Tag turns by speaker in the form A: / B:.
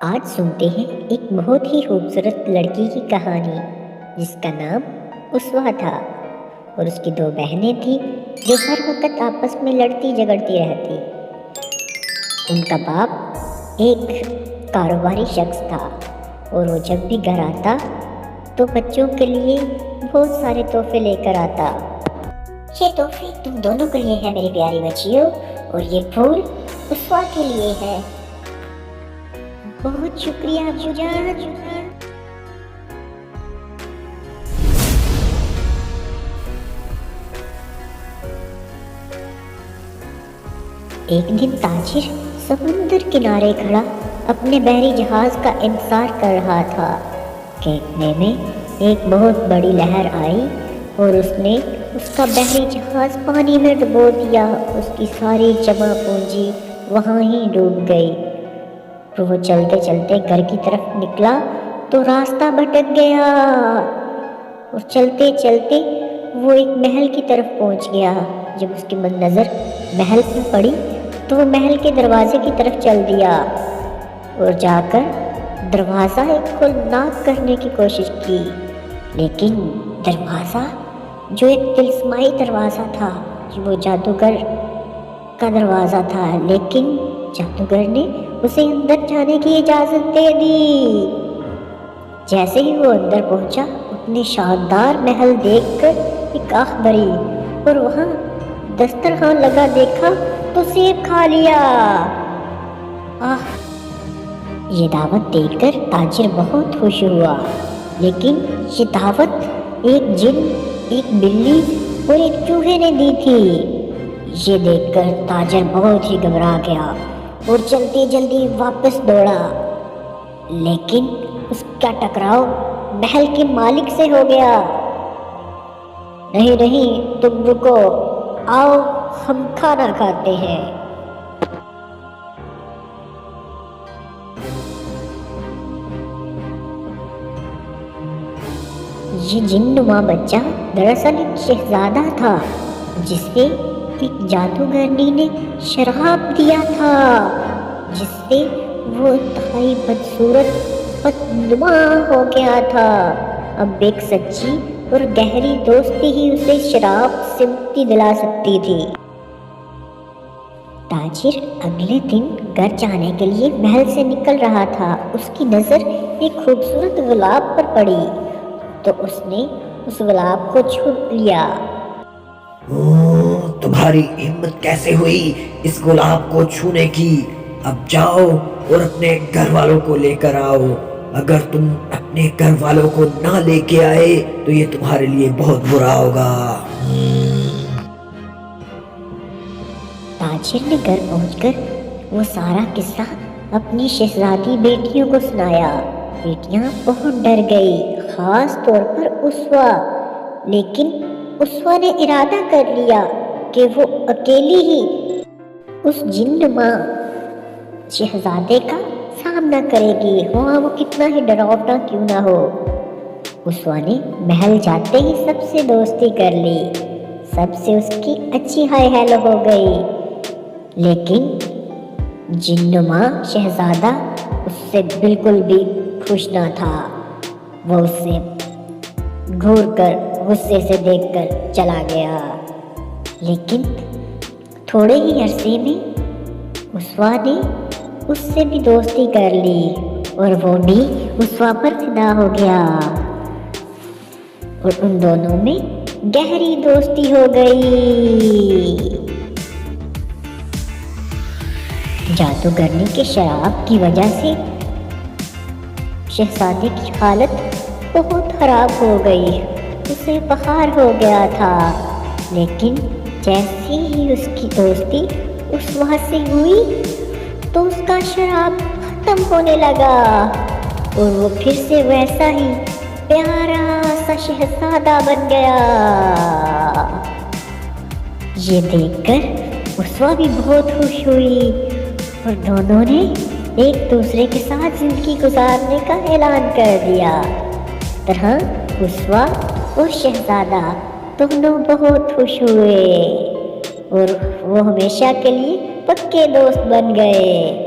A: آج سنتے ہیں ایک بہت ہی خوبصورت لڑکی کی کہانی جس کا نام اسوا تھا اور اس کی دو بہنیں تھیں جو ہر وقت آپس میں لڑتی جھگڑتی رہتی۔ ان کا باپ ایک کاروباری شخص تھا اور وہ جب بھی گھر آتا تو بچوں کے لیے بہت سارے تحفے لے کر آتا۔ یہ تحفے تم دونوں کے لیے ہیں میری پیاری بچیوں، اور یہ پھول اسوا کے لیے ہے۔ بہت شکریہ ابو جان۔ ایک دن تاجر سمندر کنارے کھڑا اپنے بحری جہاز کا انتظار کر رہا تھا کہ اتنے میں ایک بہت بڑی لہر آئی اور اس نے اس کا بحری جہاز پانی میں ڈبو دیا۔ اس کی ساری جمع پونجی وہاں ہی ڈوب گئی۔ تو وہ چلتے چلتے گھر کی طرف نکلا تو راستہ بھٹک گیا اور چلتے چلتے وہ ایک محل کی طرف پہنچ گیا۔ جب اس کی نظر محل پہ پڑی تو وہ محل کے دروازے کی طرف چل دیا اور جا کر دروازہ کھولناک کرنے کی کوشش کی، لیکن دروازہ جو ایک طلسمائی دروازہ تھا، وہ جادوگر کا دروازہ تھا، لیکن جادوگر نے اسے اندر جانے کی اجازت دے دی۔ جیسے ہی وہ اندر پہنچا اپنے شاندار محل دیکھ کر ایک آہ بھری اور وہاں دسترخوان لگا دیکھا تو سیب کھا لیا۔ یہ دعوت دیکھ کر تاجر بہت خوش ہوا، لیکن یہ دعوت ایک جن، ایک بلی اور ایک چوہے نے دی تھی۔ یہ دیکھ کر تاجر بہت ہی گھبرا گیا اور جلدی جلدی واپس دوڑا، لیکن اس کا ٹکراؤ محل کے مالک سے ہو گیا۔ نہیں تم رکو، آؤ ہم کھانا کھاتے ہیں۔ یہ جن نما بچہ دراصل ایک شہزادہ تھا جسے ایک جادوگرنی نے شراب دیا تھا، جس سے وہ انتہائی بدصورت بدنما ہو گیا تھا۔ اب ایک سچی اور گہری دوستی ہی اسے شراب سے مکتی دلا سکتی تھی۔ تاجر اگلے دن گھر جانے کے لیے محل سے نکل رہا تھا۔ اس کی نظر ایک خوبصورت گلاب پر پڑی تو اس نے اس گلاب کو چھو لیا۔
B: تمہاری ہمت کیسے ہوئی اس گلاب کو چھونے کی؟ اب جاؤ اور اپنے گھر والوں کو لے کر آؤ۔ اگر تم اپنے گھر والوں کو نہ لے کے آئے تو یہ تمہارے لیے بہت برا ہوگا۔
A: تاجر نے گھر پہنچ کر وہ سارا قصہ اپنی شہزادی بیٹیوں کو سنایا۔ بیٹیاں بہت ڈر گئی، خاص طور پر اسوا، لیکن اسوا نے ارادہ کر لیا کہ وہ اکیلی ہی اس جن نما شہزادے کا سامنا کرے گی، ہاں وہ کتنا ہی ڈراؤنا کیوں نہ ہو۔ اسوا نے محل جاتے ہی سب سے دوستی کر لی، سب سے اس کی اچھی ہائی ہیلو ہو گئی، لیکن جن نما شہزادہ اس سے بالکل بھی خوش نہ تھا۔ وہ اس سے گھور کر غصے سے دیکھ کر چلا گیا، لیکن تھوڑے ہی عرصے میں اسوا نے اس سے بھی دوستی کر لی اور وہ بھی اسوا پر فدا ہو گیا اور ان دونوں میں گہری دوستی ہو گئی۔ جادوگرنی کے شراب کی وجہ سے شہزادے کی حالت بہت خراب ہو گئی، اسے بخار ہو گیا تھا، لیکن جیسے ہی اس کی دوستی اسوا سے ہوئی تو اس کا شراب ختم ہونے لگا اور وہ پھر سے ویسا ہی پیارا سا شہزادہ بن گیا۔ یہ دیکھ کر اسوا بھی بہت خوش ہوئی اور دونوں نے ایک دوسرے کے ساتھ زندگی گزارنے کا اعلان کر دیا۔ طرح اسوا اور شہزادہ دونوں بہت خوش ہوئے اور وہ ہمیشہ کے لیے پکے دوست بن گئے۔